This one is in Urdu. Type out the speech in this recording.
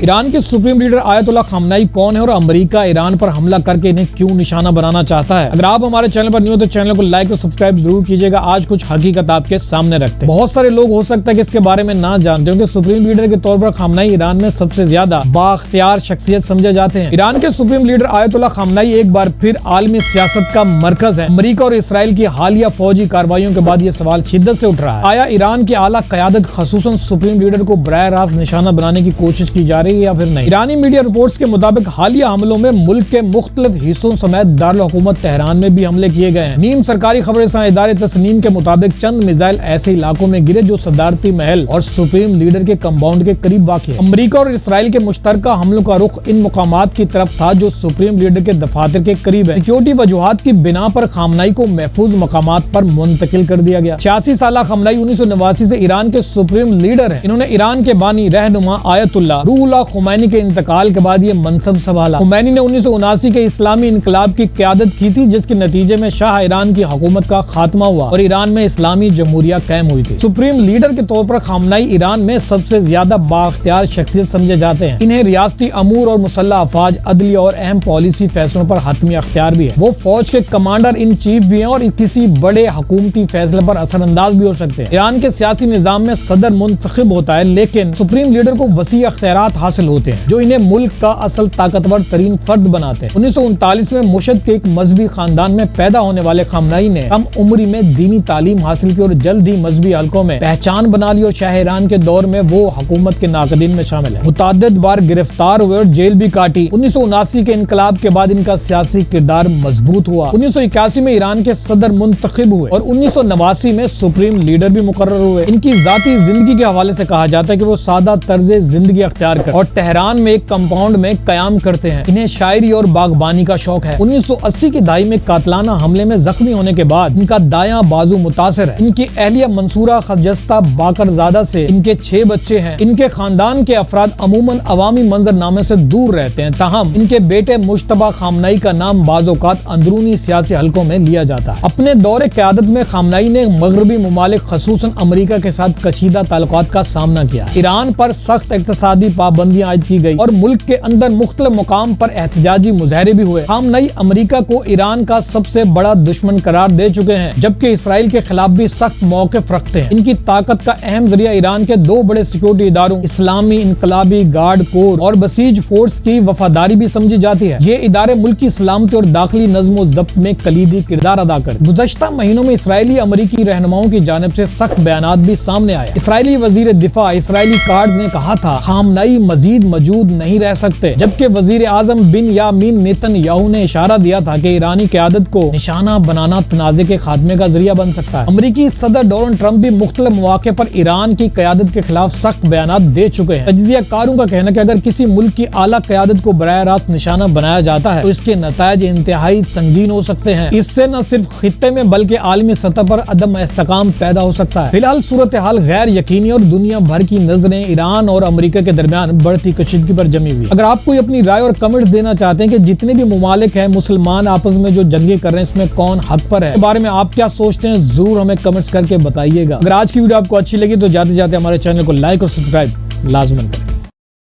ایران کے سپریم لیڈر آیت اللہ خامنئی کون ہے اور امریکہ ایران پر حملہ کر کے انہیں کیوں نشانہ بنانا چاہتا ہے؟ اگر آپ ہمارے چینل پر نیو تو چینل کو لائک اور سبسکرائب ضرور کیجیے گا۔ آج کچھ حقیقت آپ کے سامنے رکھتے ہیں۔ بہت سارے لوگ ہو سکتا ہے کہ اس کے بارے میں نہ جانتے ہوں کہ سپریم لیڈر کے طور پر خامنئی ایران میں سب سے زیادہ بااختیار شخصیت سمجھے جاتے ہیں۔ ایران کے سپریم لیڈر آیت اللہ خامنئی ایک بار پھر عالمی سیاست کا مرکز ہے۔ امریکہ اور اسرائیل کی حالیہ فوجی کارروائیوں کے بعد یہ سوال شدت سے اٹھ رہا ہے، آیا ایران کی اعلیٰ قیادت خصوصاً سپریم لیڈر کو براہ راست نشانہ بنانے کی کوشش کی جا رہی ہے یا پھر نہیں؟ ایرانی میڈیا رپورٹس کے مطابق حالیہ حملوں میں ملک کے مختلف حصوں سمیت دارالحکومت تہران میں بھی حملے کیے گئے ہیں۔ نیم سرکاری خبر رساں ادارے تسنیم کے مطابق چند میزائل ایسے علاقوں میں گرے جو صدارتی محل اور سپریم لیڈر کے کمپاؤنڈ کے قریب واقع ہے۔ امریکہ اور اسرائیل کے مشترکہ حملوں کا رخ ان مقامات کی طرف تھا جو سپریم لیڈر کے دفاتر کے قریب ہے۔ سیکیورٹی وجوہات کی بنا پر خامنئی کو محفوظ مقامات پر منتقل کر دیا گیا۔ 86 سالہ خامنئی 1989 سے ایران کے سپریم لیڈر ہیں۔ انہوں نے ایران کے بانی رہنما آیت اللہ روح اللہ خمینی کے انتقال کے بعد یہ منصب سنبھالا۔ خمینی نے 1979 کے اسلامی انقلاب کی قیادت کی تھی جس کے نتیجے میں شاہ ایران کی حکومت کا خاتمہ ہوا اور ایران میں اسلامی جمہوریہ قائم ہوئی تھی۔ سپریم لیڈر کے طور پر خامنئی ایران میں سب سے زیادہ بااختیار شخصیت سمجھے جاتے ہیں۔ انہیں ریاستی امور اور مسلح افواج، عدلیہ اور اہم پالیسی فیصلوں پر حتمی اختیار بھی ہے۔ وہ فوج کے کمانڈر ان چیف بھی ہیں اور کسی بڑے حکومتی فیصلے پر اثر انداز بھی ہو سکتے ہیں۔ ایران کے سیاسی نظام میں صدر منتخب ہوتا ہے لیکن سپریم لیڈر کو وسیع اختیارات حاصل ہوتے ہیں جو انہیں ملک کا اصل طاقتور ترین فرد بناتے ہیں۔ 1939 میں مشہد کے ایک مذہبی خاندان میں پیدا ہونے والے خامنئی نے کم عمری میں دینی تعلیم حاصل کی اور جلد ہی مذہبی حلقوں میں پہچان بنا لی اور شاہ ایران کے دور میں وہ حکومت کے ناقدین میں شامل ہے۔ متعدد بار گرفتار ہوئے اور جیل بھی کاٹی۔ 1979 کے انقلاب کے بعد ان کا سیاسی کردار مضبوط ہوا۔ 1981 میں ایران کے صدر منتخب ہوئے اور 1989 میں سپریم لیڈر بھی مقرر ہوئے۔ ان کی ذاتی زندگی کے حوالے سے کہا جاتا ہے کہ وہ سادہ طرز زندگی اختیار کرتے اور تہران میں ایک کمپاؤنڈ میں قیام کرتے ہیں۔ انہیں شاعری اور باغبانی کا شوق ہے۔ 1980 کی دہائی میں قاتلانہ حملے میں زخمی ہونے کے بعد ان کا دایاں بازو متاثر ہے۔ ان کی اہلیہ منصورہ خجستہ باقر زادہ سے ان کے 6 بچے ہیں۔ ان کے خاندان کے افراد عموماً عوامی منظر نامے سے دور رہتے ہیں، تاہم ان کے بیٹے مجتبیٰ خامنئی کا نام بعض اوقات اندرونی سیاسی حلقوں میں لیا جاتا ہے۔ اپنے دور قیادت میں خامنئی نے مغربی ممالک خصوصاً امریکہ کے ساتھ کشیدہ تعلقات کا سامنا کیا۔ ایران پر سخت اقتصادی پابندیاں عائد کی گئی اور ملک کے اندر مختلف مقام پر احتجاجی مظاہرے بھی ہوئے۔ خامنئی امریکہ کو ایران کا سب سے بڑا دشمن قرار دے چکے ہیں جبکہ اسرائیل کے خلاف بھی سخت موقف رکھتے ہیں۔ ان کی طاقت کا اہم ذریعہ ایران کے 2 بڑے سیکیورٹی اداروں اسلامی انقلابی گارڈ کور اور بسیج فورس کی وفاداری بھی سمجھی جاتی ہے۔ یہ ادارے ملک کی سلامتی اور داخلی نظم و ضبط میں کلیدی کردار ادا کرتے ہیں۔ گزشتہ مہینوں میں اسرائیلی امریکی رہنماؤں کی جانب سے سخت بیانات بھی سامنے آئے۔ اسرائیلی وزیر دفاع اسرائیلی کارڈز نے کہا تھا خامنئی مزید موجود نہیں رہ سکتے، جبکہ وزیر اعظم بنیامین نیتن یاہو نے اشارہ دیا تھا کہ ایرانی قیادت کو نشانہ بنانا تنازع کے خاتمے کا ذریعہ بن سکتا ہے۔ امریکی صدر ڈونلڈ ٹرمپ بھی مختلف مواقع پر ایران کی قیادت کے خلاف سخت بیانات دے چکے ہیں۔ تجزیہ کاروں کا کہنا ہے کہ اگر کسی ملک کی اعلیٰ قیادت کو براہ راست نشانہ بنایا جاتا ہے تو اس کے نتائج انتہائی سنگین ہو سکتے ہیں۔ اس سے نہ صرف خطے میں بلکہ عالمی سطح پر عدم استحکام پیدا ہو سکتا ہے۔ فی الحال صورتحال غیر یقینی اور دنیا بھر کی نظریں ایران اور امریکہ کے درمیان بڑھتی کشیدگی پر جمی ہوئی۔ اگر آپ کوئی اپنی رائے اور کمنٹس دینا چاہتے ہیں کہ جتنے بھی ممالک ہیں مسلمان آپس میں جو جنگیں کر رہے ہیں اس میں کون حق پر ہے، اس بارے میں آپ کیا سوچتے ہیں ضرور ہمیں کمنٹس کر کے بتائیے گا۔ اگر آج کی ویڈیو آپ کو اچھی لگی تو جاتے جاتے ہمارے چینل کو لائک اور سبسکرائب لازماً کریں۔